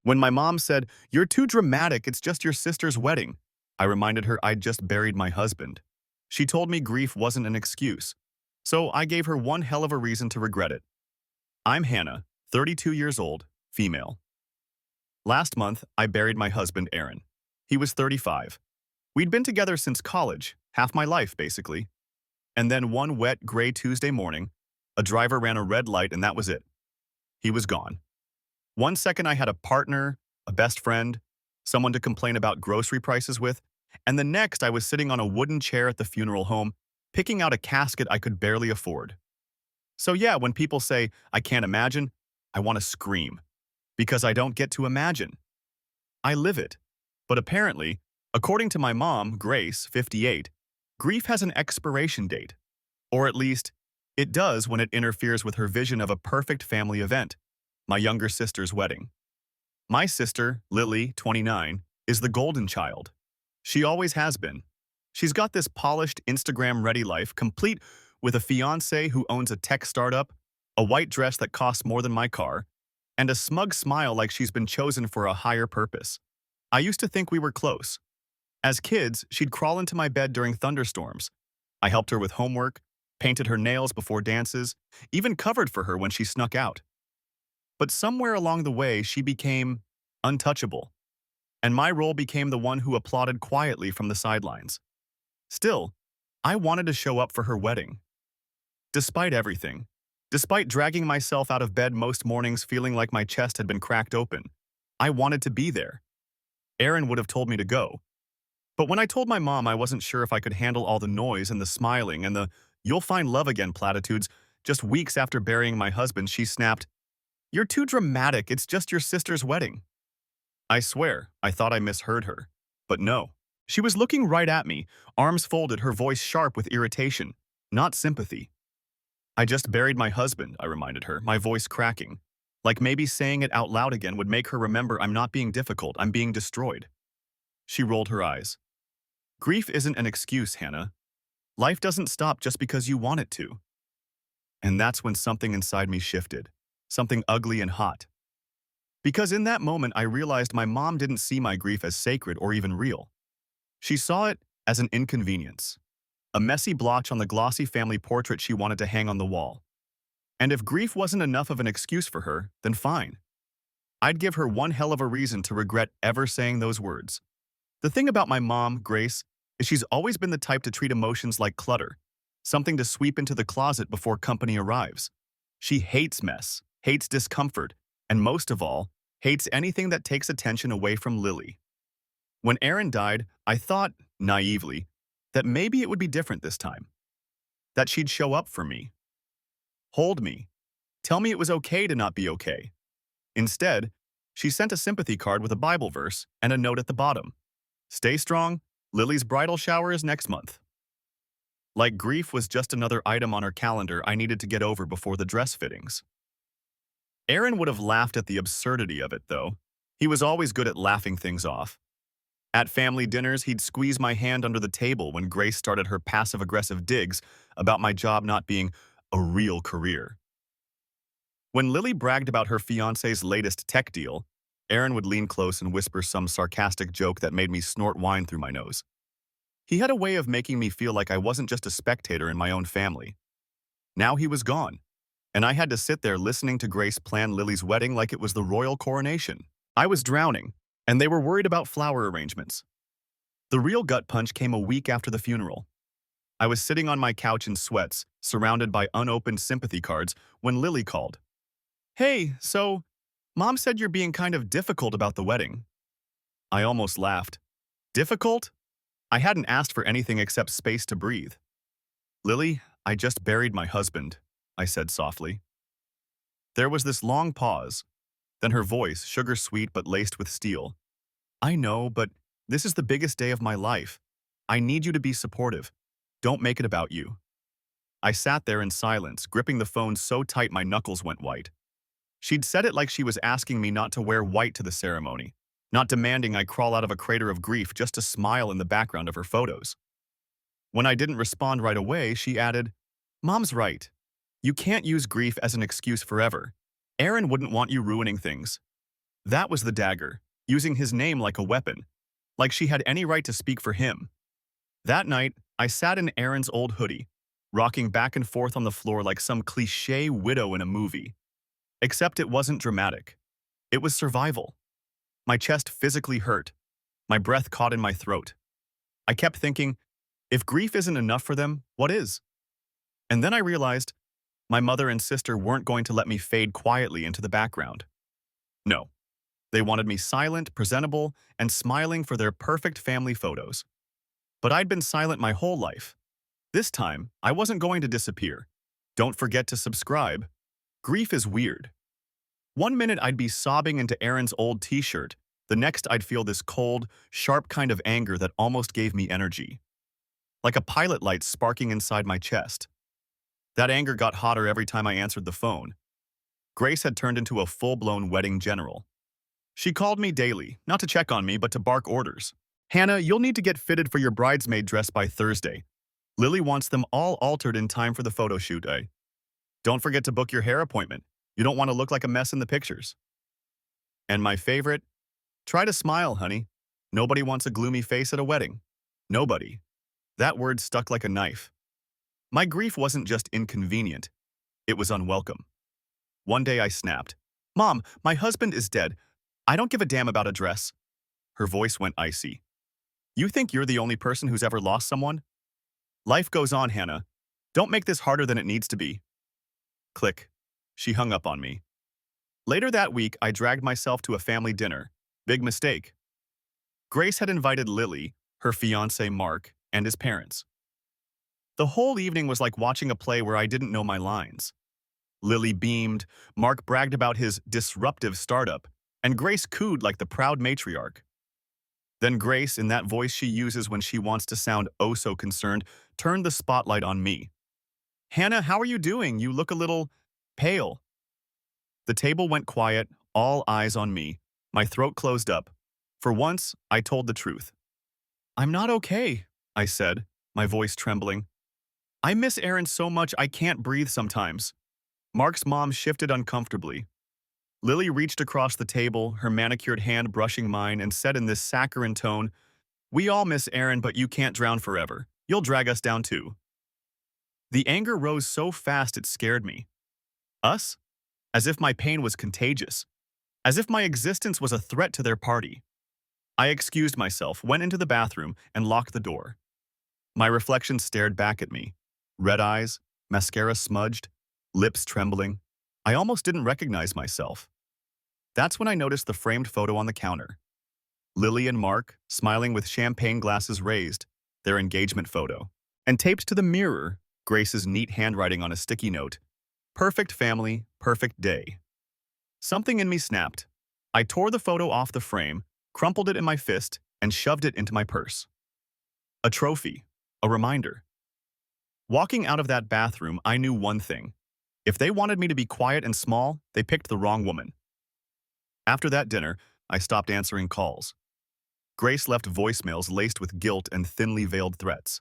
When my mom said, "You're too dramatic, it's just your sister's wedding," I reminded her I'd just buried my husband. She told me grief wasn't an excuse, so I gave her one hell of a reason to regret it. I'm Hannah, 32 years old, female. Last month, I buried my husband, Aaron. He was 35. We'd been together since college, half my life, basically. And then one wet, gray Tuesday morning, a driver ran a red light and that was it. He was gone. One second I had a partner, a best friend, someone to complain about grocery prices with, and the next I was sitting on a wooden chair at the funeral home, picking out a casket I could barely afford. So yeah, when people say, "I can't imagine," I want to scream. Because I don't get to imagine. I live it. But apparently, according to my mom, Grace, 58, grief has an expiration date. Or at least, it does when it interferes with her vision of a perfect family event, my younger sister's wedding. My sister, Lily, 29, is the golden child. She always has been. She's got this polished, Instagram-ready life, complete with a fiancé who owns a tech startup, a white dress that costs more than my car, and a smug smile like she's been chosen for a higher purpose. I used to think we were close. As kids, she'd crawl into my bed during thunderstorms. I helped her with homework, painted her nails before dances, even covered for her when she snuck out. But somewhere along the way, she became untouchable, and my role became the one who applauded quietly from the sidelines. Still, I wanted to show up for her wedding. Despite everything, despite dragging myself out of bed most mornings feeling like my chest had been cracked open, I wanted to be there. Aaron would have told me to go. But when I told my mom I wasn't sure if I could handle all the noise and the smiling and the "you'll find love again" platitudes, just weeks after burying my husband, she snapped, "You're too dramatic, it's just your sister's wedding." I swear, I thought I misheard her. But no. She was looking right at me, arms folded, her voice sharp with irritation, not sympathy. "I just buried my husband," I reminded her, my voice cracking. Like maybe saying it out loud again would make her remember I'm not being difficult, I'm being destroyed. She rolled her eyes. "Grief isn't an excuse, Hannah. Life doesn't stop just because you want it to." And that's when something inside me shifted. Something ugly and hot. Because in that moment I realized my mom didn't see my grief as sacred or even real. She saw it as an inconvenience. A messy blotch on the glossy family portrait she wanted to hang on the wall. And if grief wasn't enough of an excuse for her, then fine. I'd give her one hell of a reason to regret ever saying those words. The thing about my mom, Grace, is she's always been the type to treat emotions like clutter, something to sweep into the closet before company arrives. She hates mess, hates discomfort, and most of all, hates anything that takes attention away from Lily. When Aaron died, I thought, naively, that maybe it would be different this time. That she'd show up for me. Hold me. Tell me it was okay to not be okay. Instead, she sent a sympathy card with a Bible verse and a note at the bottom. "Stay strong, Lily's bridal shower is next month." Like grief was just another item on her calendar I needed to get over before the dress fittings. Aaron would have laughed at the absurdity of it, though. He was always good at laughing things off. At family dinners, he'd squeeze my hand under the table when Grace started her passive-aggressive digs about my job not being a real career. When Lily bragged about her fiancé's latest tech deal, Aaron would lean close and whisper some sarcastic joke that made me snort wine through my nose. He had a way of making me feel like I wasn't just a spectator in my own family. Now he was gone, and I had to sit there listening to Grace plan Lily's wedding like it was the royal coronation. I was drowning, and they were worried about flower arrangements. The real gut punch came a week after the funeral. I was sitting on my couch in sweats, surrounded by unopened sympathy cards, when Lily called. "Hey, so, Mom said you're being kind of difficult about the wedding." I almost laughed. Difficult? I hadn't asked for anything except space to breathe. "Lily, I just buried my husband," I said softly. There was this long pause, then her voice, sugar-sweet but laced with steel. "I know, but this is the biggest day of my life. I need you to be supportive. Don't make it about you." I sat there in silence, gripping the phone so tight my knuckles went white. She'd said it like she was asking me not to wear white to the ceremony, not demanding I crawl out of a crater of grief just to smile in the background of her photos. When I didn't respond right away, she added, "Mom's right. You can't use grief as an excuse forever. Aaron wouldn't want you ruining things." That was the dagger, using his name like a weapon, like she had any right to speak for him. That night, I sat in Aaron's old hoodie, rocking back and forth on the floor like some cliché widow in a movie. Except it wasn't dramatic. It was survival. My chest physically hurt. My breath caught in my throat. I kept thinking, if grief isn't enough for them, what is? And then I realized my mother and sister weren't going to let me fade quietly into the background. No, they wanted me silent, presentable, and smiling for their perfect family photos. But I'd been silent my whole life. This time, I wasn't going to disappear. Don't forget to subscribe. Grief is weird. One minute I'd be sobbing into Aaron's old t-shirt. The next I'd feel this cold, sharp kind of anger that almost gave me energy. Like a pilot light sparking inside my chest. That anger got hotter every time I answered the phone. Grace had turned into a full-blown wedding general. She called me daily, not to check on me, but to bark orders. Hannah, you'll need to get fitted for your bridesmaid dress by Thursday. Lily wants them all altered in time for the photo shoot, eh? Don't forget to book your hair appointment. You don't want to look like a mess in the pictures. And my favorite, try to smile, honey. Nobody wants a gloomy face at a wedding. Nobody. That word stuck like a knife. My grief wasn't just inconvenient. It was unwelcome. One day I snapped. Mom, my husband is dead. I don't give a damn about a dress. Her voice went icy. You think you're the only person who's ever lost someone? Life goes on, Hannah. Don't make this harder than it needs to be. Click. She hung up on me. Later that week, I dragged myself to a family dinner. Big mistake. Grace had invited Lily, her fiancé Mark, and his parents. The whole evening was like watching a play where I didn't know my lines. Lily beamed, Mark bragged about his disruptive startup, and Grace cooed like the proud matriarch. Then Grace, in that voice she uses when she wants to sound oh so concerned, turned the spotlight on me. Hannah, how are you doing? You look a little pale. The table went quiet, all eyes on me. My throat closed up. For once, I told the truth. I'm not okay, I said, my voice trembling. I miss Aaron so much I can't breathe sometimes. Mark's mom shifted uncomfortably. Lily reached across the table, her manicured hand brushing mine, and said in this saccharine tone, We all miss Aaron, but you can't drown forever. You'll drag us down too. The anger rose so fast it scared me. Us? As if my pain was contagious. As if my existence was a threat to their party. I excused myself, went into the bathroom, and locked the door. My reflection stared back at me. Red eyes, mascara smudged, lips trembling. I almost didn't recognize myself. That's when I noticed the framed photo on the counter. Lily and Mark, smiling with champagne glasses raised, their engagement photo. And taped to the mirror, Grace's neat handwriting on a sticky note. Perfect family, perfect day. Something in me snapped. I tore the photo off the frame, crumpled it in my fist, and shoved it into my purse. A trophy, a reminder. Walking out of that bathroom, I knew one thing. If they wanted me to be quiet and small, they picked the wrong woman. After that dinner, I stopped answering calls. Grace left voicemails laced with guilt and thinly veiled threats.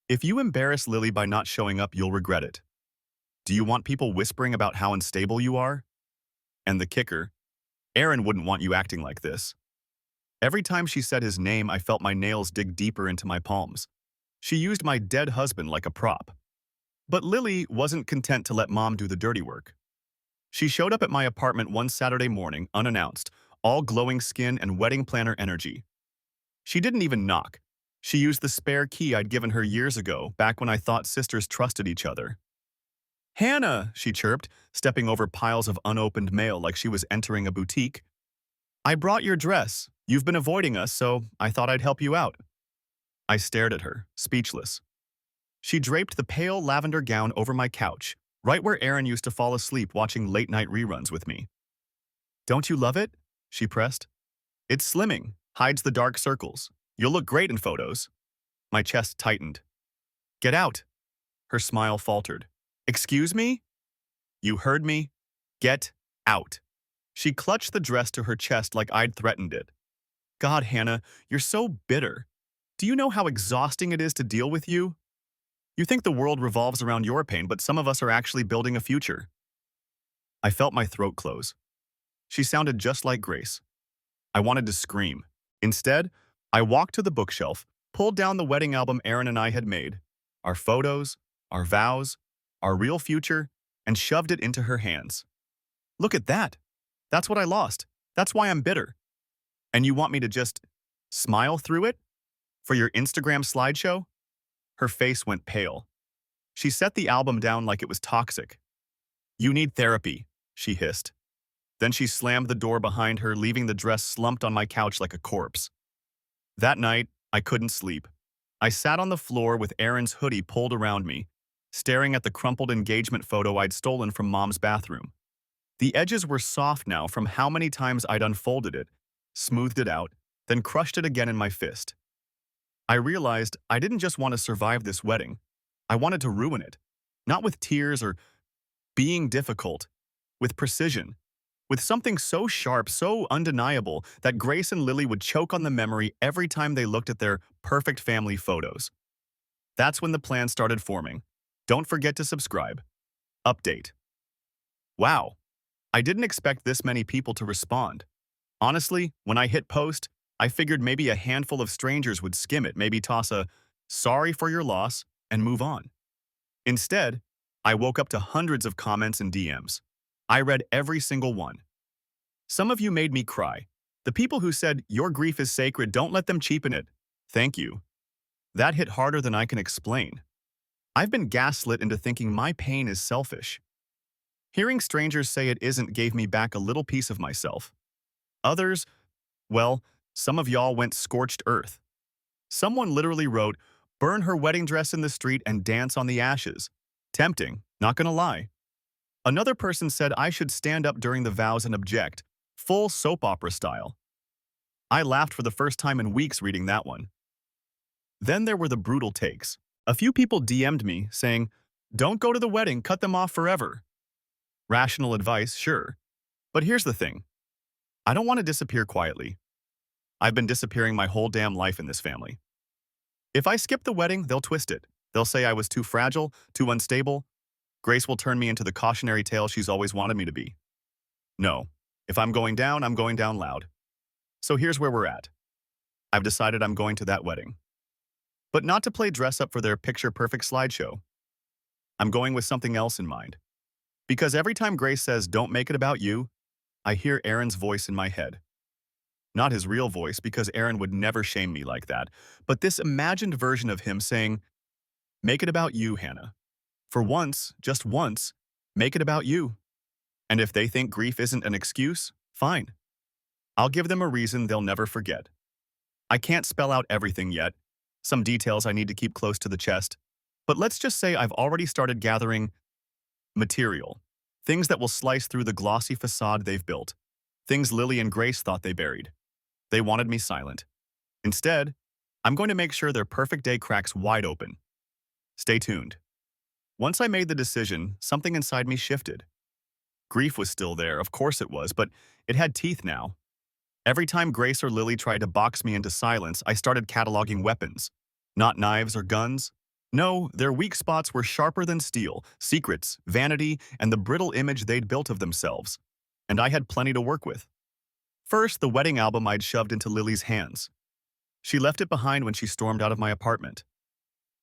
If you embarrass Lily by not showing up, you'll regret it. Do you want people whispering about how unstable you are? And the kicker, Aaron wouldn't want you acting like this. Every time she said his name, I felt my nails dig deeper into my palms. She used my dead husband like a prop. But Lily wasn't content to let Mom do the dirty work. She showed up at my apartment one Saturday morning, unannounced, all glowing skin and wedding planner energy. She didn't even knock. She used the spare key I'd given her years ago, back when I thought sisters trusted each other. Hannah, she chirped, stepping over piles of unopened mail like she was entering a boutique. I brought your dress. You've been avoiding us, so I thought I'd help you out. I stared at her, speechless. She draped the pale lavender gown over my couch, right where Aaron used to fall asleep watching late-night reruns with me. Don't you love it? She pressed. It's slimming, hides the dark circles. You'll look great in photos. My chest tightened. Get out. Her smile faltered. Excuse me? You heard me. Get out. She clutched the dress to her chest like I'd threatened it. God, Hannah, you're so bitter. Do you know how exhausting it is to deal with you? You think the world revolves around your pain, but some of us are actually building a future. I felt my throat close. She sounded just like Grace. I wanted to scream. Instead, I walked to the bookshelf, pulled down the wedding album Aaron and I had made, our photos, our vows, our real future, and shoved it into her hands. Look at that. That's what I lost. That's why I'm bitter. And you want me to just smile through it? For your Instagram slideshow? Her face went pale. She set the album down like it was toxic. You need therapy, she hissed. Then she slammed the door behind her, leaving the dress slumped on my couch like a corpse. That night, I couldn't sleep. I sat on the floor with Aaron's hoodie pulled around me, staring at the crumpled engagement photo I'd stolen from Mom's bathroom. The edges were soft now from how many times I'd unfolded it, smoothed it out, then crushed it again in my fist. I realized I didn't just want to survive this wedding. I wanted to ruin it. Not with tears or being difficult, with precision. With something so sharp, so undeniable, that Grace and Lily would choke on the memory every time they looked at their perfect family photos. That's when the plan started forming. Don't forget to subscribe. Update. Wow, I didn't expect this many people to respond. Honestly, when I hit post, I figured maybe a handful of strangers would skim it, maybe toss a "sorry for your loss" and move on. Instead, I woke up to hundreds of comments and DMs. I read every single one. Some of you made me cry. The people who said, "Your grief is sacred, don't let them cheapen it." Thank you. That hit harder than I can explain. I've been gaslit into thinking my pain is selfish. Hearing strangers say it isn't gave me back a little piece of myself. Others, well, some of y'all went scorched earth. Someone literally wrote, "Burn her wedding dress in the street and dance on the ashes." Tempting, not gonna lie. Another person said I should stand up during the vows and object, full soap opera style. I laughed for the first time in weeks reading that one. Then there were the brutal takes. A few people DM'd me saying, "Don't go to the wedding, cut them off forever." Rational advice, sure. But here's the thing. I don't want to disappear quietly. I've been disappearing my whole damn life in this family. If I skip the wedding, they'll twist it. They'll say I was too fragile, too unstable. Grace will turn me into the cautionary tale she's always wanted me to be. No, if I'm going down loud. So here's where we're at. I've decided I'm going to that wedding. But not to play dress up for their picture-perfect slideshow. I'm going with something else in mind. Because every time Grace says, "Don't make it about you," I hear Aaron's voice in my head. Not his real voice, because Aaron would never shame me like that, but this imagined version of him saying, "Make it about you, Hannah. For once, just once, make it about you. And if they think grief isn't an excuse, fine. I'll give them a reason they'll never forget." I can't spell out everything yet, some details I need to keep close to the chest, but let's just say I've already started gathering material, things that will slice through the glossy facade they've built, things Lily and Grace thought they buried. They wanted me silent. Instead, I'm going to make sure their perfect day cracks wide open. Stay tuned. Once I made the decision, something inside me shifted. Grief was still there, of course it was, but it had teeth now. Every time Grace or Lily tried to box me into silence, I started cataloging weapons. Not knives or guns. No, their weak spots were sharper than steel, secrets, vanity, and the brittle image they'd built of themselves. And I had plenty to work with. First, the wedding album I'd shoved into Lily's hands. She left it behind when she stormed out of my apartment.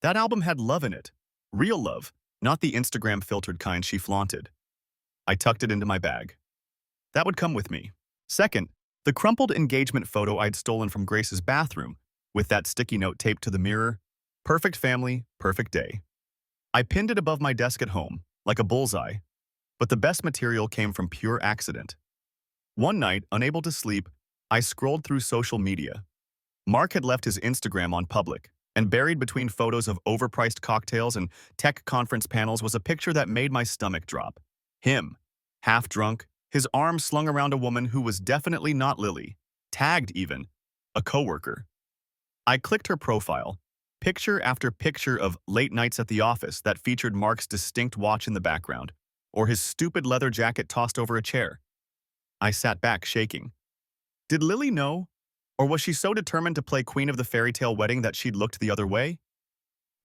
That album had love in it. Real love, not the Instagram-filtered kind she flaunted. I tucked it into my bag. That would come with me. Second, the crumpled engagement photo I'd stolen from Grace's bathroom, with that sticky note taped to the mirror. Perfect family, perfect day. I pinned it above my desk at home, like a bullseye. But the best material came from pure accident. One night, unable to sleep, I scrolled through social media. Mark had left his Instagram on public, and buried between photos of overpriced cocktails and tech conference panels was a picture that made my stomach drop. Him, half drunk, his arm slung around a woman who was definitely not Lily, tagged even, a coworker. I clicked her profile, picture after picture of late nights at the office that featured Mark's distinct watch in the background, or his stupid leather jacket tossed over a chair. I sat back, shaking. Did Lily know? Or was she so determined to play queen of the fairy tale wedding that she'd looked the other way?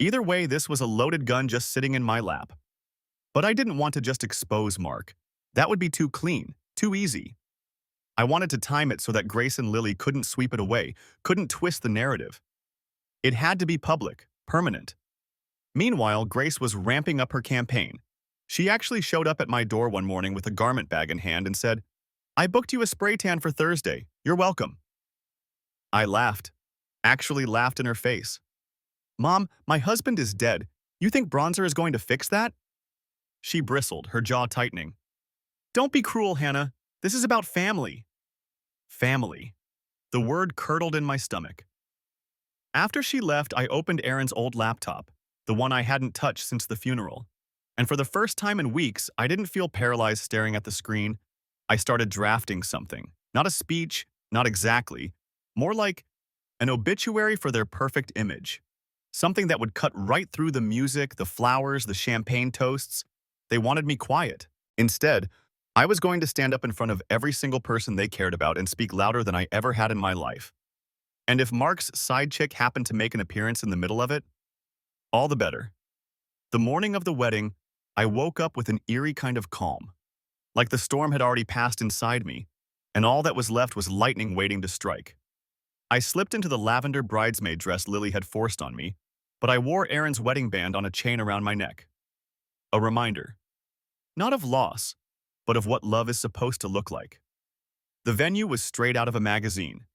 Either way, this was a loaded gun just sitting in my lap. But I didn't want to just expose Mark. That would be too clean, too easy. I wanted to time it so that Grace and Lily couldn't sweep it away, couldn't twist the narrative. It had to be public, permanent. Meanwhile, Grace was ramping up her campaign. She actually showed up at my door one morning with a garment bag in hand and said, "I booked you a spray tan for Thursday. You're welcome." I laughed. Actually laughed in her face. "Mom, my husband is dead. You think bronzer is going to fix that?" She bristled, her jaw tightening. "Don't be cruel, Hannah. This is about family." Family. The word curdled in my stomach. After she left, I opened Erin's old laptop, the one I hadn't touched since the funeral. And for the first time in weeks, I didn't feel paralyzed staring at the screen. I started drafting something. Not a speech, not exactly. More like an obituary for their perfect image. Something that would cut right through the music, the flowers, the champagne toasts. They wanted me quiet. Instead, I was going to stand up in front of every single person they cared about and speak louder than I ever had in my life. And if Mark's side chick happened to make an appearance in the middle of it, all the better. The morning of the wedding, I woke up with an eerie kind of calm. Like the storm had already passed inside me, and all that was left was lightning waiting to strike. I slipped into the lavender bridesmaid dress Lily had forced on me, but I wore Erin's wedding band on a chain around my neck. A reminder. Not of loss, but of what love is supposed to look like. The venue was straight out of a magazine.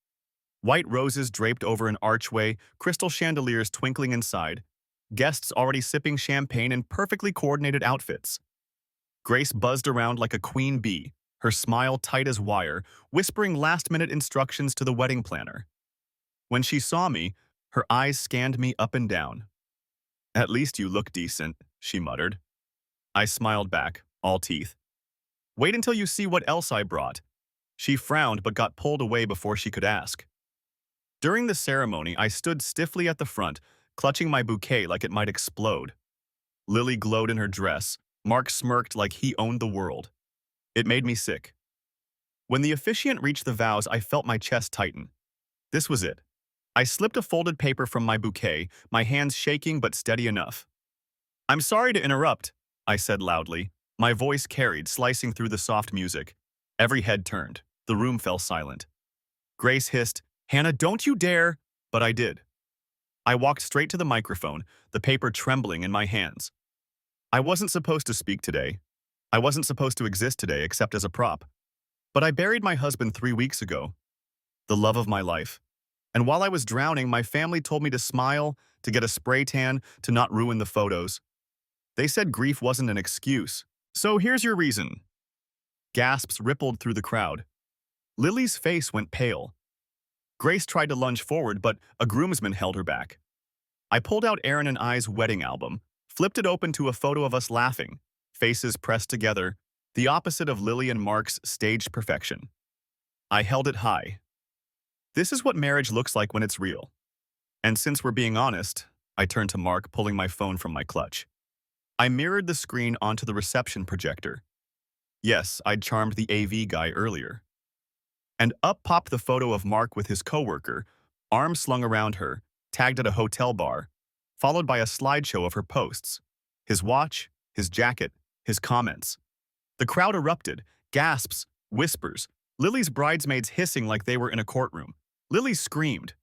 White roses draped over an archway, crystal chandeliers twinkling inside, guests already sipping champagne in perfectly coordinated outfits. Grace buzzed around like a queen bee, her smile tight as wire, whispering last-minute instructions to the wedding planner. When she saw me, her eyes scanned me up and down. "At least you look decent," she muttered. I smiled back, all teeth. "Wait until you see what else I brought." She frowned but got pulled away before she could ask. During the ceremony, I stood stiffly at the front, clutching my bouquet like it might explode. Lily glowed in her dress. Mark smirked like he owned the world. It made me sick. When the officiant reached the vows, I felt my chest tighten. This was it. I slipped a folded paper from my bouquet, my hands shaking but steady enough. "I'm sorry to interrupt," I said loudly. My voice carried, slicing through the soft music. Every head turned. The room fell silent. Grace hissed, "Hannah, don't you dare!" But I did. I walked straight to the microphone, the paper trembling in my hands. I wasn't supposed to speak today. I wasn't supposed to exist today except as a prop. But I buried my husband 3 weeks ago, the love of my life. And while I was drowning, my family told me to smile, to get a spray tan, to not ruin the photos. They said grief wasn't an excuse. "So here's your reason." Gasps rippled through the crowd. Lily's face went pale. Grace tried to lunge forward, but a groomsman held her back. I pulled out Erin and I's wedding album, flipped it open to a photo of us laughing, faces pressed together, the opposite of Lily and Mark's staged perfection. I held it high. This is what marriage looks like when it's real. And since we're being honest, I turned to Mark, pulling my phone from my clutch. I mirrored the screen onto the reception projector. Yes, I'd charmed the AV guy earlier. And up popped the photo of Mark with his coworker, arms slung around her, tagged at a hotel bar, followed by a slideshow of her posts. His watch, his jacket, his comments. The crowd erupted, gasps, whispers, Lily's bridesmaids hissing like they were in a courtroom. Lily screamed.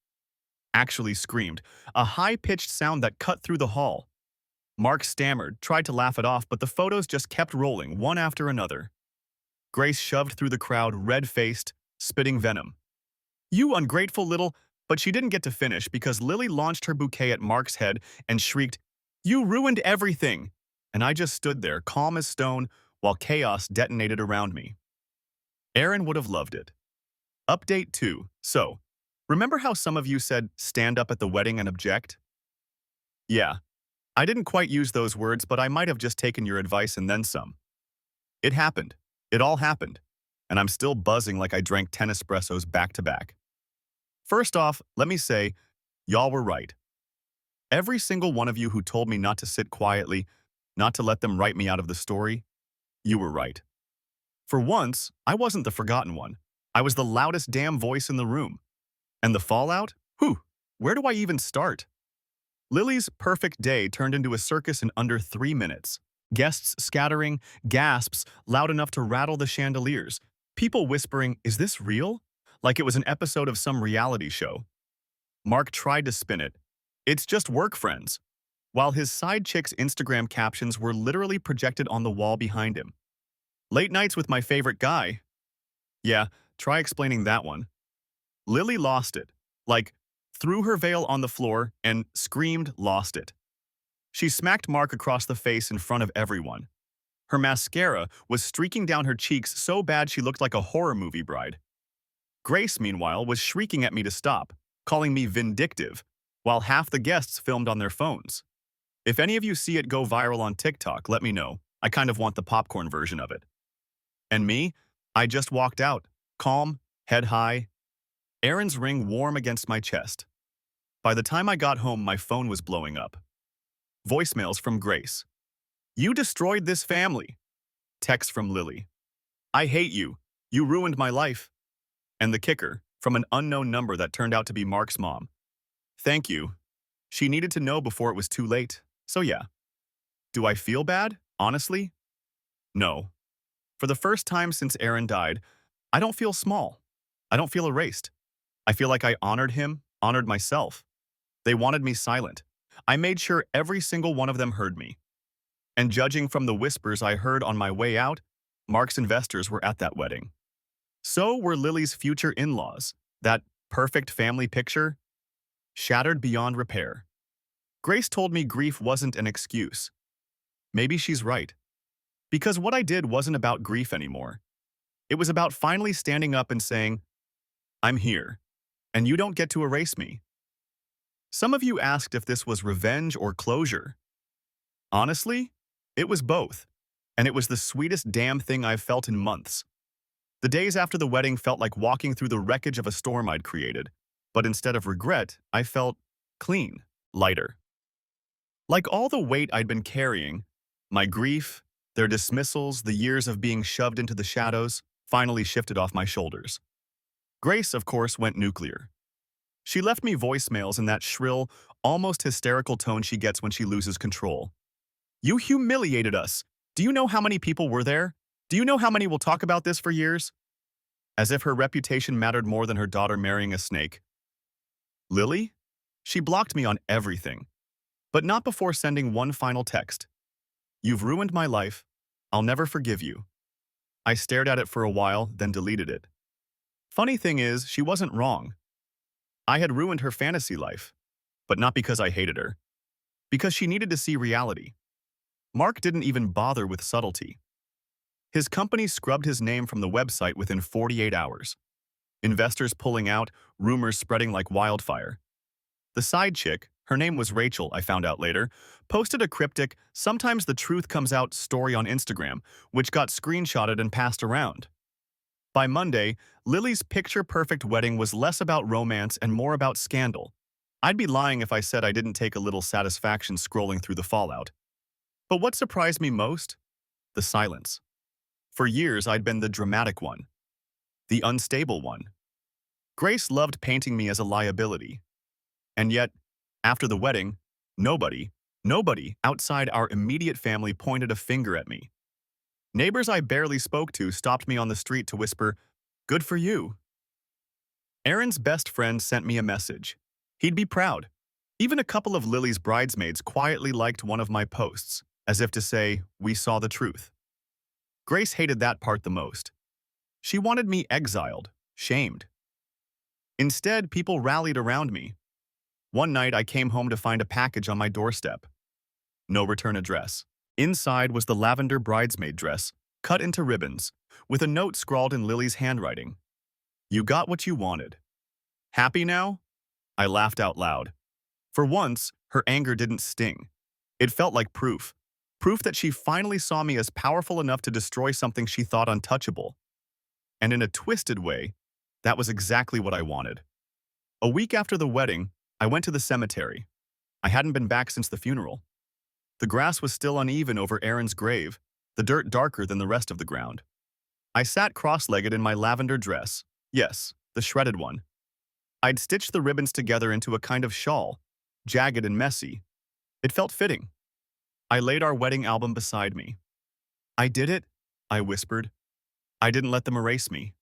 Actually screamed, a high-pitched sound that cut through the hall. Mark stammered, tried to laugh it off, but the photos just kept rolling, one after another. Grace shoved through the crowd, red-faced, spitting venom. "You ungrateful little..." But she didn't get to finish because Lily launched her bouquet at Mark's head and shrieked, "You ruined everything!" And I just stood there, calm as stone, while chaos detonated around me. Erin would have loved it. Update 2. So, remember how some of you said, "stand up at the wedding and object"? Yeah, I didn't quite use those words, but I might have just taken your advice and then some. It happened. It all happened. And I'm still buzzing like I drank 10 espressos back to back. First off, let me say, y'all were right. Every single one of you who told me not to sit quietly, not to let them write me out of the story, you were right. For once, I wasn't the forgotten one. I was the loudest damn voice in the room. And the fallout? Whew, where do I even start? Lily's perfect day turned into a circus in under 3 minutes. Guests scattering, gasps loud enough to rattle the chandeliers, People whispering, "Is this real?" Like it was an episode of some reality show. Mark tried to spin it. "It's just work friends," while his side chick's Instagram captions were literally projected on the wall behind him. "Late nights with my favorite guy." Yeah, try explaining that one. Lily lost it. Like, threw her veil on the floor and screamed, "Lost it." She smacked Mark across the face in front of everyone. Her mascara was streaking down her cheeks so bad she looked like a horror movie bride. Grace, meanwhile, was shrieking at me to stop, calling me vindictive, while half the guests filmed on their phones. If any of you see it go viral on TikTok, let me know. I kind of want the popcorn version of it. And me? I just walked out, calm, head high, Aaron's ring warm against my chest. By the time I got home, my phone was blowing up. Voicemails from Grace. "You destroyed this family." Text from Lily. "I hate you. You ruined my life." And the kicker, from an unknown number that turned out to be Mark's mom. "Thank you. She needed to know before it was too late. So yeah." Do I feel bad? Honestly? No. For the first time since Aaron died, I don't feel small. I don't feel erased. I feel like I honored him, honored myself. They wanted me silent. I made sure every single one of them heard me. And judging from the whispers I heard on my way out, Mark's investors were at that wedding. So were Lily's future in-laws. That perfect family picture, shattered beyond repair. Grace told me grief wasn't an excuse. Maybe she's right. Because what I did wasn't about grief anymore. It was about finally standing up and saying, "I'm here, and you don't get to erase me." Some of you asked if this was revenge or closure. Honestly, it was both, and it was the sweetest damn thing I've felt in months. The days after the wedding felt like walking through the wreckage of a storm I'd created, but instead of regret, I felt clean, lighter. Like all the weight I'd been carrying, my grief, their dismissals, the years of being shoved into the shadows, finally shifted off my shoulders. Grace, of course, went nuclear. She left me voicemails in that shrill, almost hysterical tone she gets when she loses control. "You humiliated us. Do you know how many people were there? Do you know how many will talk about this for years?" As if her reputation mattered more than her daughter marrying a snake. Lily? She blocked me on everything, but not before sending one final text. "You've ruined my life. I'll never forgive you." I stared at it for a while, then deleted it. Funny thing is, she wasn't wrong. I had ruined her fantasy life, but not because I hated her. Because she needed to see reality. Mark didn't even bother with subtlety. His company scrubbed his name from the website within 48 hours. Investors pulling out, rumors spreading like wildfire. The side chick, her name was Rachel, I found out later, posted a cryptic "Sometimes the truth comes out" story on Instagram, which got screenshotted and passed around. By Monday, Lily's picture-perfect wedding was less about romance and more about scandal. I'd be lying if I said I didn't take a little satisfaction scrolling through the fallout. But what surprised me most? The silence. For years, I'd been the dramatic one, the unstable one. Grace loved painting me as a liability. And yet, after the wedding, nobody outside our immediate family pointed a finger at me. Neighbors I barely spoke to stopped me on the street to whisper, "Good for you." Aaron's best friend sent me a message. He'd be proud. Even a couple of Lily's bridesmaids quietly liked one of my posts, as if to say, "We saw the truth." Grace hated that part the most. She wanted me exiled, shamed. Instead, people rallied around me. One night, I came home to find a package on my doorstep. No return address. Inside was the lavender bridesmaid dress, cut into ribbons, with a note scrawled in Lily's handwriting. "You got what you wanted. Happy now?" I laughed out loud. For once, her anger didn't sting. It felt like proof. Proof that she finally saw me as powerful enough to destroy something she thought untouchable. And in a twisted way, that was exactly what I wanted. A week after the wedding, I went to the cemetery. I hadn't been back since the funeral. The grass was still uneven over Aaron's grave, the dirt darker than the rest of the ground. I sat cross-legged in my lavender dress. Yes, the shredded one. I'd stitched the ribbons together into a kind of shawl, jagged and messy. It felt fitting. I laid our wedding album beside me. "I did it," I whispered. I didn't let them erase me.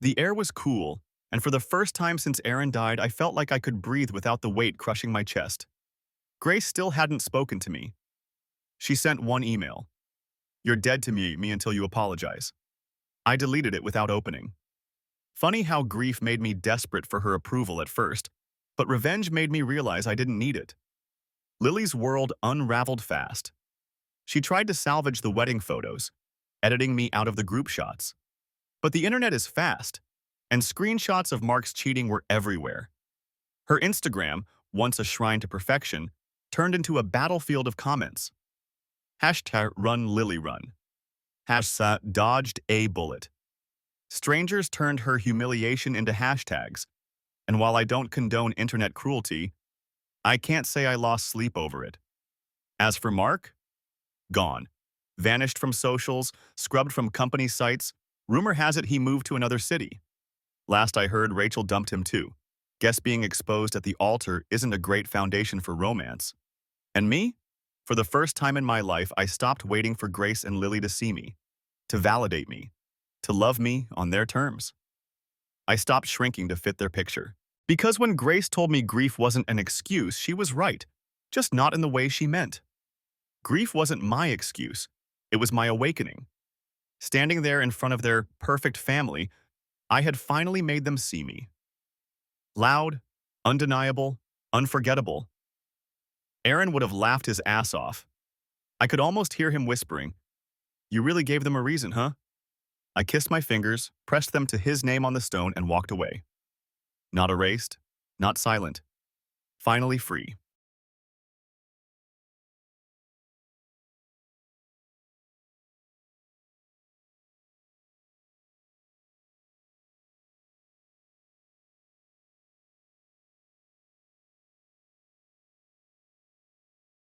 The air was cool, and for the first time since Aaron died, I felt like I could breathe without the weight crushing my chest. Grace still hadn't spoken to me. She sent one email. "You're dead to me until you apologize." I deleted it without opening. Funny how grief made me desperate for her approval at first, but revenge made me realize I didn't need it. Lily's world unraveled fast. She tried to salvage the wedding photos, editing me out of the group shots. But the internet is fast, and screenshots of Mark's cheating were everywhere. Her Instagram, once a shrine to perfection, turned into a battlefield of comments. Hashtag run Lily run. Hashtag dodged a bullet. Strangers turned her humiliation into hashtags, and while I don't condone internet cruelty, I can't say I lost sleep over it. As for Mark, gone. Vanished from socials, scrubbed from company sites. Rumor has it he moved to another city. Last I heard, Rachel dumped him too. Guess being exposed at the altar isn't a great foundation for romance. And me? For the first time in my life, I stopped waiting for Grace and Lily to see me, to validate me, to love me on their terms. I stopped shrinking to fit their picture. Because when Grace told me grief wasn't an excuse, she was right, just not in the way she meant. Grief wasn't my excuse. It was my awakening. Standing there in front of their perfect family, I had finally made them see me. Loud, undeniable, unforgettable. Aaron would have laughed his ass off. I could almost hear him whispering, "You really gave them a reason, huh?" I kissed my fingers, pressed them to his name on the stone, and walked away. Not erased, not silent. Finally free.